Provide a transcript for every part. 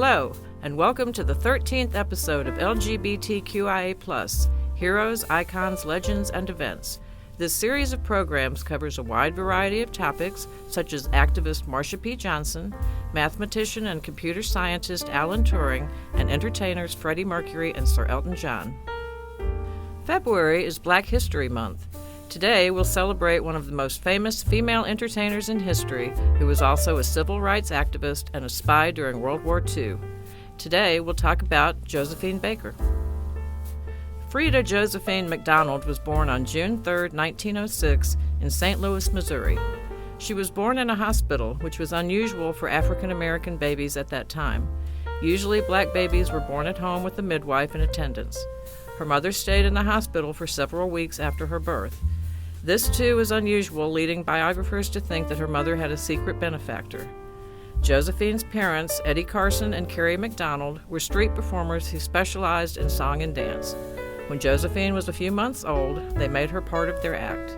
Hello, and welcome to the 13th episode of LGBTQIA+, Heroes, Icons, Legends, and Events. This series of programs covers a wide variety of topics, such as activist Marsha P. Johnson, mathematician and computer scientist Alan Turing, and entertainers Freddie Mercury and Sir Elton John. February is Black History Month. Today, we'll celebrate one of the most famous female entertainers in history, who was also a civil rights activist and a spy during World War II. Today, we'll talk about Josephine Baker. Frida Josephine McDonald was born on June 3, 1906, in St. Louis, Missouri. She was born in a hospital, which was unusual for African American babies at that time. Usually, black babies were born at home with a midwife in attendance. Her mother stayed in the hospital for several weeks after her birth. This, too, is unusual, leading biographers to think that her mother had a secret benefactor. Josephine's parents, Eddie Carson and Carrie McDonald, were street performers who specialized in song and dance. When Josephine was a few months old, they made her part of their act.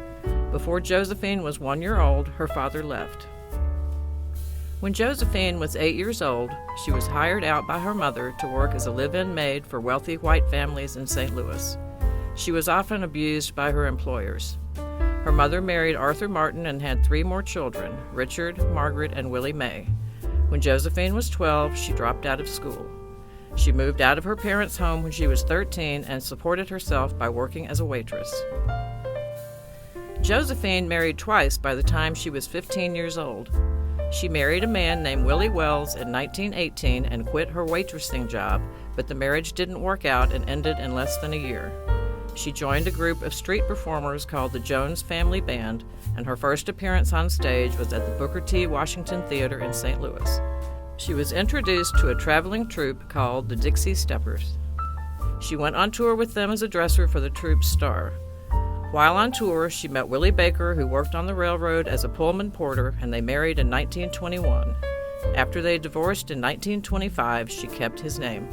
Before Josephine was 1 year old, her father left. When Josephine was 8 years old, she was hired out by her mother to work as a live-in maid for wealthy white families in St. Louis. She was often abused by her employers. Her mother married Arthur Martin and had 3 more children, Richard, Margaret, and Willie Mae. When Josephine was 12, she dropped out of school. She moved out of her parents' home when she was 13 and supported herself by working as a waitress. Josephine married twice by the time she was 15 years old. She married a man named Willie Wells in 1918 and quit her waitressing job, but the marriage didn't work out and ended in less than a year. She joined a group of street performers called the Jones Family Band, and her first appearance on stage was at the Booker T. Washington Theater in St. Louis. She was introduced to a traveling troupe called the Dixie Steppers. She went on tour with them as a dresser for the troupe's star. While on tour, she met Willie Baker, who worked on the railroad as a Pullman porter, and they married in 1921. After they divorced in 1925, she kept his name.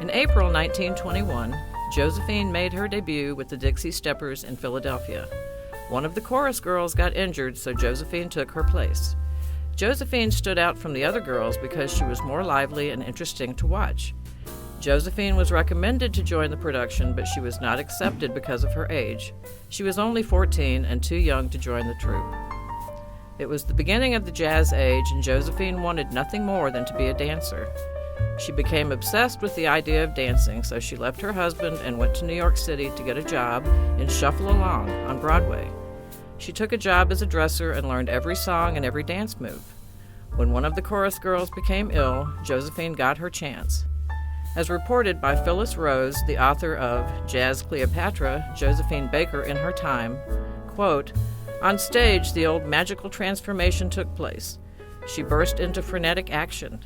In April 1921, Josephine made her debut with the Dixie Steppers in Philadelphia. One of the chorus girls got injured, so Josephine took her place. Josephine stood out from the other girls because she was more lively and interesting to watch. Josephine was recommended to join the production, but she was not accepted because of her age. She was only 14 and too young to join the troupe. It was the beginning of the jazz age, and Josephine wanted nothing more than to be a dancer. She became obsessed with the idea of dancing, so she left her husband and went to New York City to get a job in Shuffle Along on Broadway. She took a job as a dresser and learned every song and every dance move. When one of the chorus girls became ill, Josephine got her chance. As reported by Phyllis Rose, the author of Jazz Cleopatra, Josephine Baker in Her Time, quote, "On stage, the old magical transformation took place. She burst into frenetic action.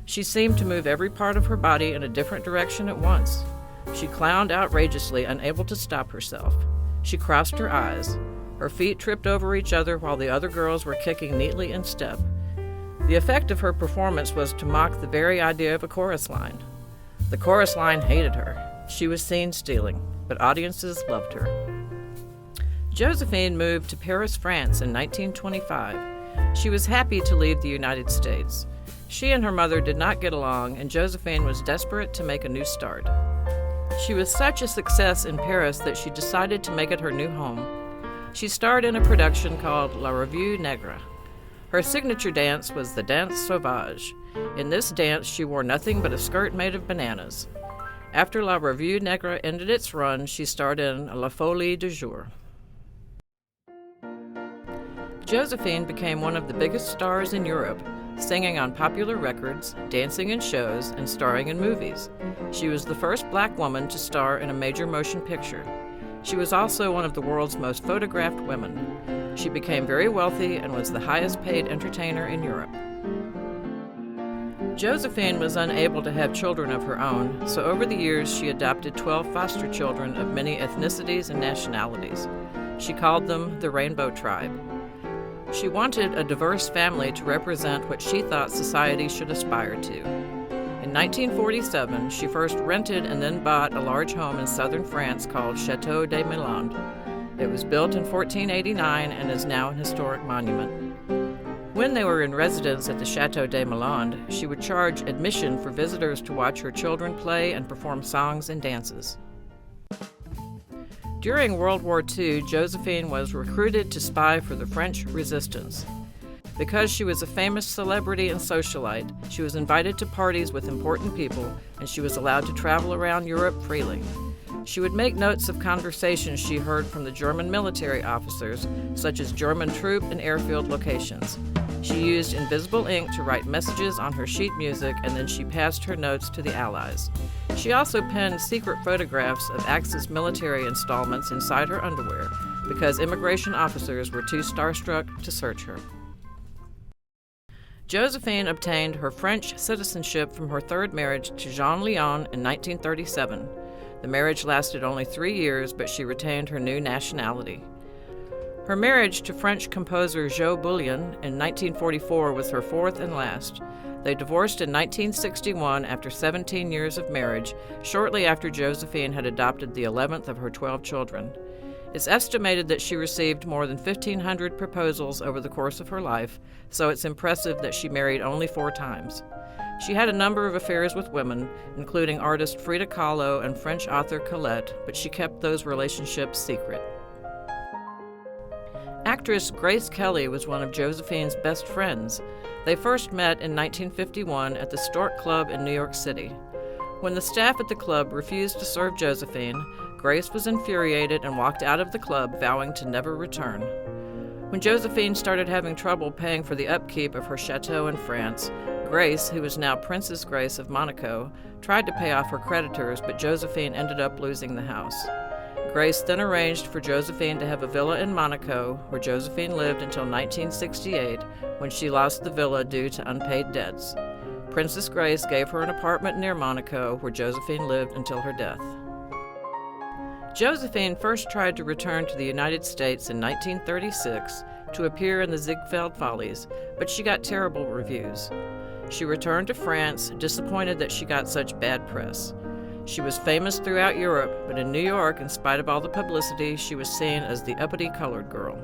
She seemed to move every part of her body in a different direction at once. She clowned outrageously, unable to stop herself. She crossed her eyes. Her feet tripped over each other while the other girls were kicking neatly in step. The effect of her performance was to mock the very idea of a chorus line. The chorus line hated her. She was seen stealing, but audiences loved her." Josephine moved to Paris, France in 1925. She was happy to leave the United States. She and her mother did not get along, and Josephine was desperate to make a new start. She was such a success in Paris that she decided to make it her new home. She starred in a production called La Revue Negre. Her signature dance was the Danse Sauvage. In this dance, she wore nothing but a skirt made of bananas. After La Revue Negre ended its run, she starred in La Folie du Jour. Josephine became one of the biggest stars in Europe, singing on popular records, dancing in shows, and starring in movies. She was the first black woman to star in a major motion picture. She was also one of the world's most photographed women. She became very wealthy and was the highest paid entertainer in Europe. Josephine was unable to have children of her own, so over the years she adopted 12 foster children of many ethnicities and nationalities. She called them the Rainbow Tribe. She wanted a diverse family to represent what she thought society should aspire to. In 1947, she first rented and then bought a large home in southern France called Château de Milande. It was built in 1489 and is now an historic monument. When they were in residence at the Château de Malande, she would charge admission for visitors to watch her children play and perform songs and dances. During World War II, Josephine was recruited to spy for the French resistance. Because she was a famous celebrity and socialite, she was invited to parties with important people, and she was allowed to travel around Europe freely. She would make notes of conversations she heard from the German military officers, such as German troop and airfield locations. She used invisible ink to write messages on her sheet music, and then she passed her notes to the Allies. She also penned secret photographs of Axis military installments inside her underwear, because immigration officers were too starstruck to search her. Josephine obtained her French citizenship from her third marriage to Jean Léon in 1937. The marriage lasted only 3 years, but she retained her new nationality. Her marriage to French composer Jo Bouillon in 1944 was her fourth and last. They divorced in 1961 after 17 years of marriage, shortly after Josephine had adopted the 11th of her 12 children. It's estimated that she received more than 1,500 proposals over the course of her life, so it's impressive that she married only 4 times. She had a number of affairs with women, including artist Frida Kahlo and French author Colette, but she kept those relationships secret. Actress Grace Kelly was one of Josephine's best friends. They first met in 1951 at the Stork Club in New York City. When the staff at the club refused to serve Josephine, Grace was infuriated and walked out of the club, vowing to never return. When Josephine started having trouble paying for the upkeep of her chateau in France, Grace, who was now Princess Grace of Monaco, tried to pay off her creditors, but Josephine ended up losing the house. Grace then arranged for Josephine to have a villa in Monaco, where Josephine lived until 1968, when she lost the villa due to unpaid debts. Princess Grace gave her an apartment near Monaco, where Josephine lived until her death. Josephine first tried to return to the United States in 1936 to appear in the Ziegfeld Follies, but she got terrible reviews. She returned to France, disappointed that she got such bad press. She was famous throughout Europe, but in New York, in spite of all the publicity, she was seen as the uppity colored girl.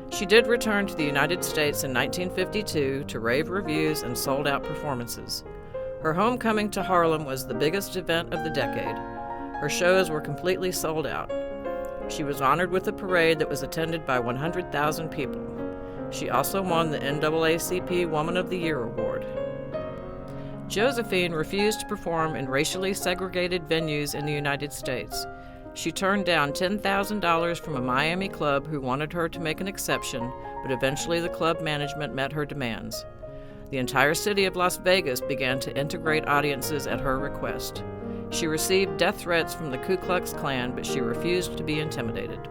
She did return to the United States in 1952 to rave reviews and sold-out performances. Her homecoming to Harlem was the biggest event of the decade. Her shows were completely sold out. She was honored with a parade that was attended by 100,000 people. She also won the NAACP Woman of the Year award. Josephine refused to perform in racially segregated venues in the United States. She turned down $10,000 from a Miami club who wanted her to make an exception, but eventually the club management met her demands. The entire city of Las Vegas began to integrate audiences at her request. She received death threats from the Ku Klux Klan, but she refused to be intimidated.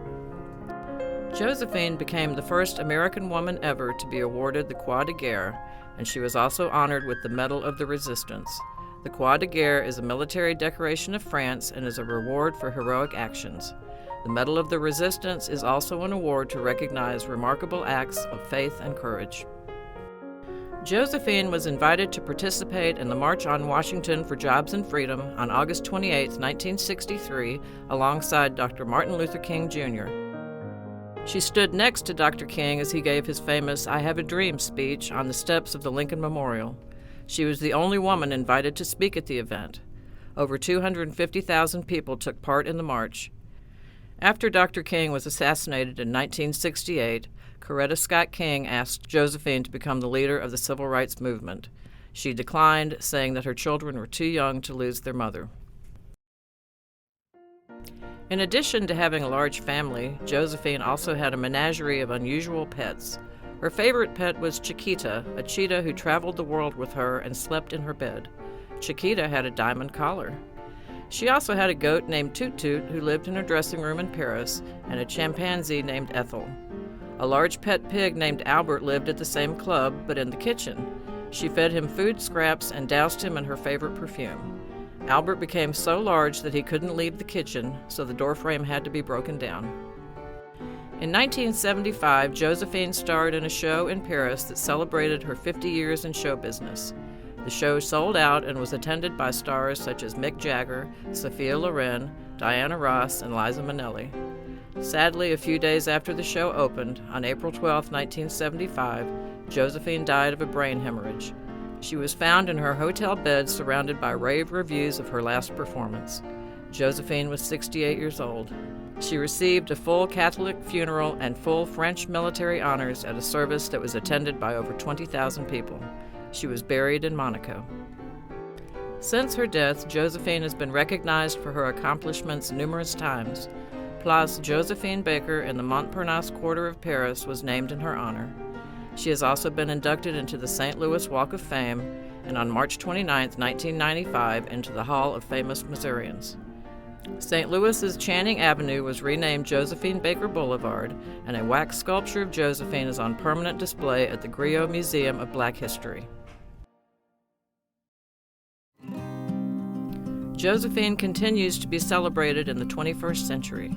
Josephine became the first American woman ever to be awarded the Croix de Guerre, and she was also honored with the Medal of the Resistance. The Croix de Guerre is a military decoration of France and is a reward for heroic actions. The Medal of the Resistance is also an award to recognize remarkable acts of faith and courage. Josephine was invited to participate in the March on Washington for Jobs and Freedom on August 28, 1963, alongside Dr. Martin Luther King, Jr. She stood next to Dr. King as he gave his famous "I Have a Dream" speech on the steps of the Lincoln Memorial. She was the only woman invited to speak at the event. Over 250,000 people took part in the march. After Dr. King was assassinated in 1968, Coretta Scott King asked Josephine to become the leader of the civil rights movement. She declined, saying that her children were too young to lose their mother. In addition to having a large family, Josephine also had a menagerie of unusual pets. Her favorite pet was Chiquita, a cheetah who traveled the world with her and slept in her bed. Chiquita had a diamond collar. She also had a goat named Toot Toot who lived in her dressing room in Paris, and a chimpanzee named Ethel. A large pet pig named Albert lived at the same club, but in the kitchen. She fed him food scraps and doused him in her favorite perfume. Albert became so large that he couldn't leave the kitchen, so the doorframe had to be broken down. In 1975, Josephine starred in a show in Paris that celebrated her 50 years in show business. The show sold out and was attended by stars such as Mick Jagger, Sophia Loren, Diana Ross, and Liza Minnelli. Sadly, a few days after the show opened, on April 12, 1975, Josephine died of a brain hemorrhage. She was found in her hotel bed surrounded by rave reviews of her last performance. Josephine was 68 years old. She received a full Catholic funeral and full French military honors at a service that was attended by over 20,000 people. She was buried in Monaco. Since her death, Josephine has been recognized for her accomplishments numerous times. Place Josephine Baker in the Montparnasse quarter of Paris was named in her honor. She has also been inducted into the St. Louis Walk of Fame and on March 29, 1995, into the Hall of Famous Missourians. St. Louis's Channing Avenue was renamed Josephine Baker Boulevard, and a wax sculpture of Josephine is on permanent display at the Griot Museum of Black History. Josephine continues to be celebrated in the 21st century.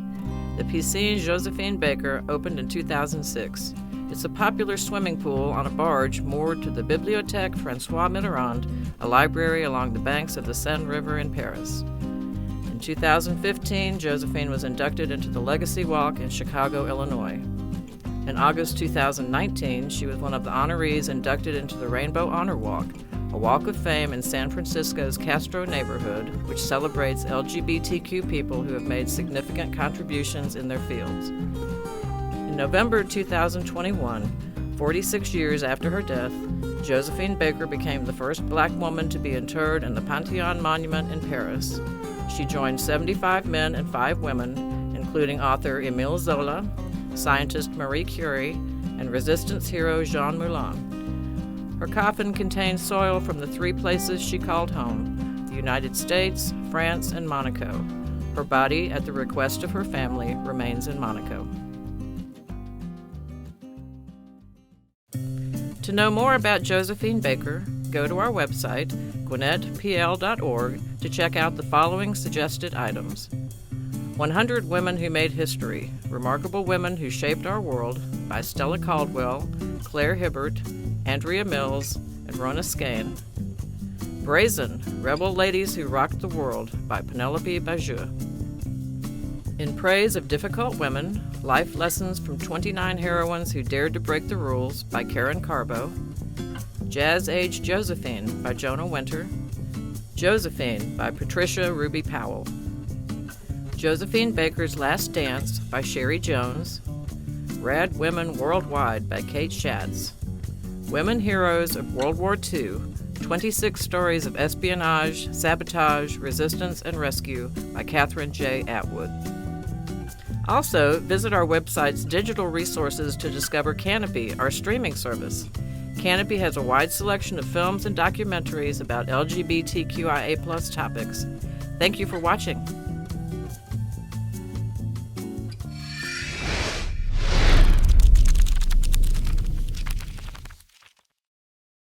The Piscine Josephine Baker opened in 2006. It's a popular swimming pool on a barge moored to the Bibliothèque François Mitterrand, a library along the banks of the Seine River in Paris. In 2015, Josephine was inducted into the Legacy Walk in Chicago, Illinois. In August 2019, she was one of the honorees inducted into the Rainbow Honor Walk, a walk of fame in San Francisco's Castro neighborhood, which celebrates LGBTQ people who have made significant contributions in their fields. In November 2021, 46 years after her death, Josephine Baker became the first black woman to be interred in the Panthéon Monument in Paris. She joined 75 men and 5 women, including author Émile Zola, scientist Marie Curie, and resistance hero Jean Moulin. Her coffin contains soil from the 3 places she called home: the United States, France, and Monaco. Her body, at the request of her family, remains in Monaco. To know more about Josephine Baker, go to our website, gwinnettepl.org, to check out the following suggested items. 100 Women Who Made History, Remarkable Women Who Shaped Our World, by Stella Caldwell, Claire Hibbert, Andrea Mills, and Rona Skane. Brazen, Rebel Ladies Who Rocked the World, by Penelope Bajou. In Praise of Difficult Women, Life Lessons from 29 Heroines Who Dared to Break the Rules, by Karen Carbo. Jazz Age Josephine, by Jonah Winter. Josephine, by Patricia Ruby Powell. Josephine Baker's Last Dance, by Sherry Jones. Rad Women Worldwide, by Kate Schatz. Women Heroes of World War II, 26 Stories of Espionage, Sabotage, Resistance, and Rescue, by Catherine J. Atwood. Also, visit our website's digital resources to discover Canopy, our streaming service. Canopy has a wide selection of films and documentaries about LGBTQIA+ topics. Thank you for watching.